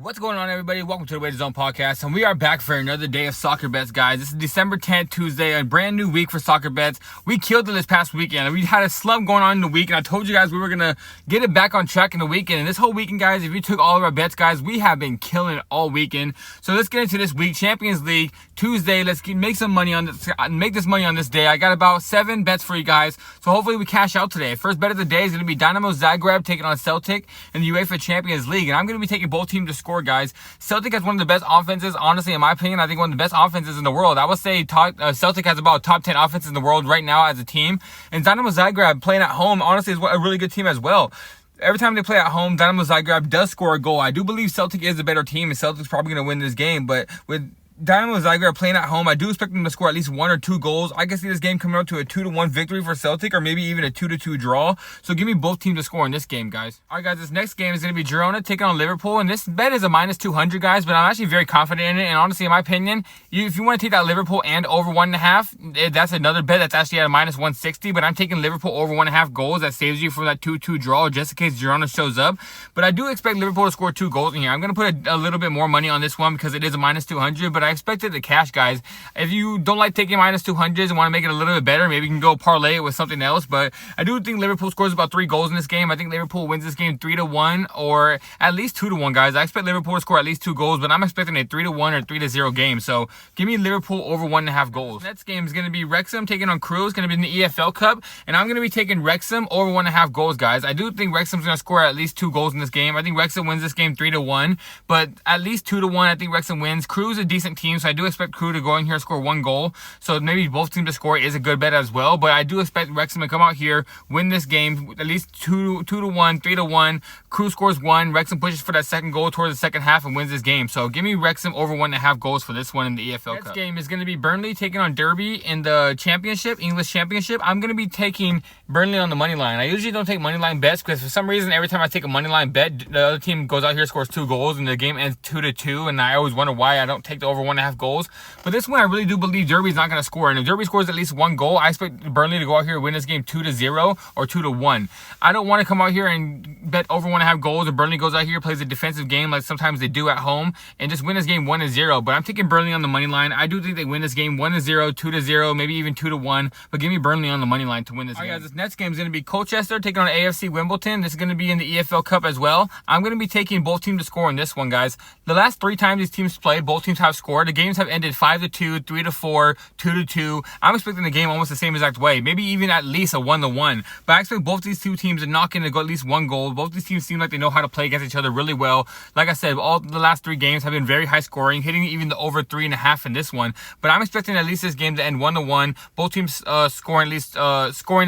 What's going on, everybody? Welcome to the Way to Zone podcast, and we are back for another day of soccer bets, guys. This is December 10th, Tuesday, a brand new week for soccer bets. We killed it this past weekend. We had a slump going on in the week, and I told you guys we were going to get it back on track in the weekend. And this whole weekend, guys, if you took all of our bets, guys, we have been killing it all weekend. So let's get into this week. Champions League, Tuesday. Let's make some money on this. Make this money on this day. I got about 7 bets for you guys, so hopefully we cash out today. First bet of the day is going to be D.Zagreb taking on Celtic in the UEFA Champions League, and I'm going to be taking both teams to score, guys. Celtic has one of the best offenses, honestly, in my opinion. I think one of the best offenses in the world. I would say Celtic has about top 10 offenses in the world right now as a team. And D.Zagreb playing at home, honestly, is a really good team as well. Every time they play at home, D.Zagreb does score a goal. I do believe Celtic is a better team, and Celtic's probably going to win this game. But with D.Zagreb playing at home, I do expect them to score at least 1 or 2 goals. I can see this game coming up to a 2-1 victory for Celtic, or maybe even a 2-2 draw. So give me both teams to score in this game, guys. All right, guys, this next game is going to be Girona taking on Liverpool, and this bet is a -200, guys, but I'm actually very confident in it. And honestly, in my opinion, if you want to take that Liverpool and over 1.5, that's another bet that's actually at a -160, but I'm taking Liverpool over 1.5 goals. That saves you from that 2-2 draw just in case Girona shows up. But I do expect Liverpool to score 2 goals in here. I'm going to put a little bit more money on this one because it is a -200, but I expect it to cash, guys. If you don't like taking -200s and want to make it a little bit better, maybe you can go parlay it with something else. But I do think Liverpool scores about 3 goals in this game. I think Liverpool wins this game 3-1 or at least 2-1, guys. I expect Liverpool to score at least 2 goals, but I'm expecting a 3-1 or 3-0 game. So give me Liverpool over 1.5 goals. Next game is going to be Wrexham taking on Crew. It's going to be in the EFL Cup, and I'm going to be taking Wrexham over 1.5 goals, guys. I do think Wrexham's going to score at least 2 goals in this game. I think Wrexham wins this game 3-1, but at least 2-1. I think Wrexham wins. Crew's a decent team, so I do expect Crew to go in here and score 1 goal. So maybe both teams to score is a good bet as well. But I do expect Wrexham to come out here, win this game at least 2-1, 3-1. Crew scores 1. Wrexham pushes for that second goal towards the second half and wins this game. So give me Wrexham over 1.5 goals for this one in the EFL Cup. Next game is going to be Burnley taking on Derby in the Championship, English Championship. I'm going to be taking Burnley on the money line. I usually don't take money line bets because for some reason every time I take a money line bet, the other team goes out here, scores 2 goals, and the game ends 2-2. And I always wonder why I don't take the over 1.5 goals. But this one I really do believe Derby's not going to score. And if Derby scores at least 1 goal, I expect Burnley to go out here and win this game 2-0 or 2-1. I don't want to come out here and bet over 1.5 goals. If Burnley goes out here, plays a defensive game like sometimes they do at home, and just win this game 1-0. But I'm taking Burnley on the money line. I do think they win this game 1-0, 2-0, maybe even 2-1. But give me Burnley on the money line to win this game. All right, guys, this next game is going to be Colchester taking on AFC Wimbledon. This is going to be in the EFL Cup as well. I'm going to be taking both teams to score in this one, guys. The last 3 times these teams played, both teams have scored. The games have ended 5-2, 3-4, 2-2. I'm expecting the game almost the same exact way. Maybe even at least a 1-1. But I expect both these 2 teams to knock in to go at least 1 goal. Both these teams seem like they know how to play against each other really well. Like I said, all the last 3 games have been very high scoring, hitting even the over 3.5 in this one. But I'm expecting at least this game to end 1-1. Both teams scoring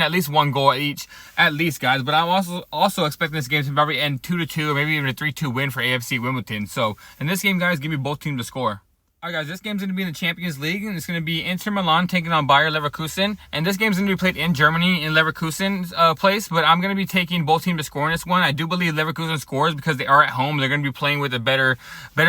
at least 1 goal each, at least, guys. But I'm also expecting this game to probably end 2-2 or maybe even a 3-2 win for AFC Wimbledon. So in this game, guys, give me both teams to score. All right, guys, this game's going to be in the Champions League, and it's going to be Inter Milan taking on Bayer Leverkusen. And this game's going to be played in Germany, in Leverkusen's place, but I'm going to be taking both teams to score in this one. I do believe Leverkusen scores because they are at home. They're going to be playing with a better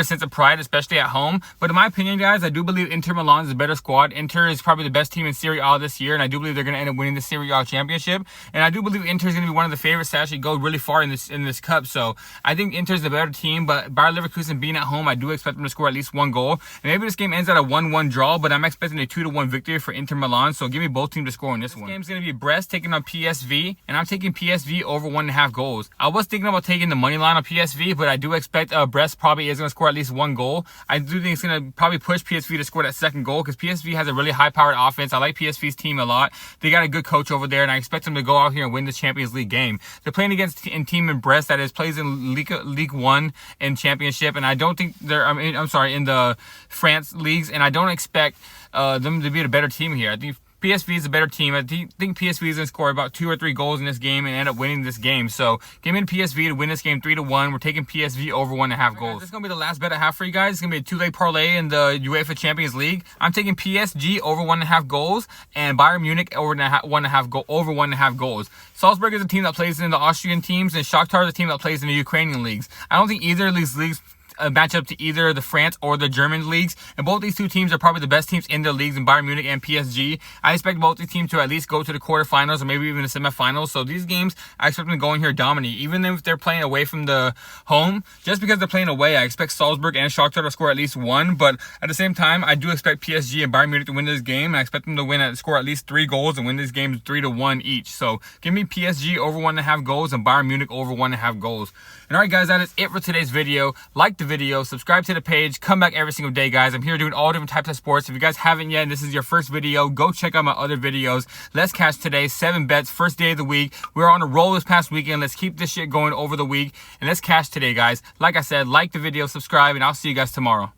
sense of pride, especially at home. But in my opinion, guys, I do believe Inter Milan is a better squad. Inter is probably the best team in Serie A this year, and I do believe they're going to end up winning the Serie A championship. And I do believe Inter is going to be one of the favorites to actually go really far in this cup. So I think Inter is the better team, but Bayer Leverkusen being at home, I do expect them to score at least 1 goal. And maybe this game ends at a 1-1 draw, but I'm expecting a 2-1 victory for Inter Milan. So give me both teams to score in this one. This game's going to be Brest taking on PSV, and I'm taking PSV over 1.5 goals. I was thinking about taking the money line on PSV, but I do expect Brest probably is going to score at least 1 goal. I do think it's going to probably push PSV to score that second goal because PSV has a really high-powered offense. I like PSV's team a lot. They got a good coach over there, and I expect them to go out here and win this Champions League game. They're playing against a team in Brest that plays in League 1 and Championship, and I don't think they're, in the France leagues, and I don't expect them to be a better team here. I think PSV is a better team. I think PSV is going to score about 2 or 3 goals in this game and end up winning this game. So give me the PSV to win this game 3-1. We're taking PSV over 1.5 goals. This is going to be the last bet I have for you guys. It's going to be a 2-leg parlay in the UEFA Champions League. I'm taking PSG over 1.5 goals and Bayern Munich over 1.5 goals. Salzburg is a team that plays in the Austrian teams, and Shakhtar is a team that plays in the Ukrainian leagues. I don't think either of these leagues match up to either the France or the German leagues. And both these two teams are probably the best teams in their leagues in Bayern Munich and PSG. I expect both these teams to at least go to the quarterfinals or maybe even the semifinals. So these games, I expect them to go in here dominate. Even if they're playing away from the home, just because they're playing away, I expect Salzburg and Shakhtar to score at least one. But at the same time, I do expect PSG and Bayern Munich to win this game. And I expect them to score at least 3 goals and win this game 3-1 each. So give me PSG over 1.5 goals and Bayern Munich over 1.5 goals. And alright guys, that is it for today's video. Like the video, subscribe to the page, come back every single day guys. I'm here doing all different types of sports. If you guys haven't yet and this is your first video, go check out my other videos. Let's cash today, 7 bets, first day of the week. We were on a roll this past weekend. Let's keep this shit going over the week. And let's cash today guys. Like I said, like the video, subscribe, and I'll see you guys tomorrow.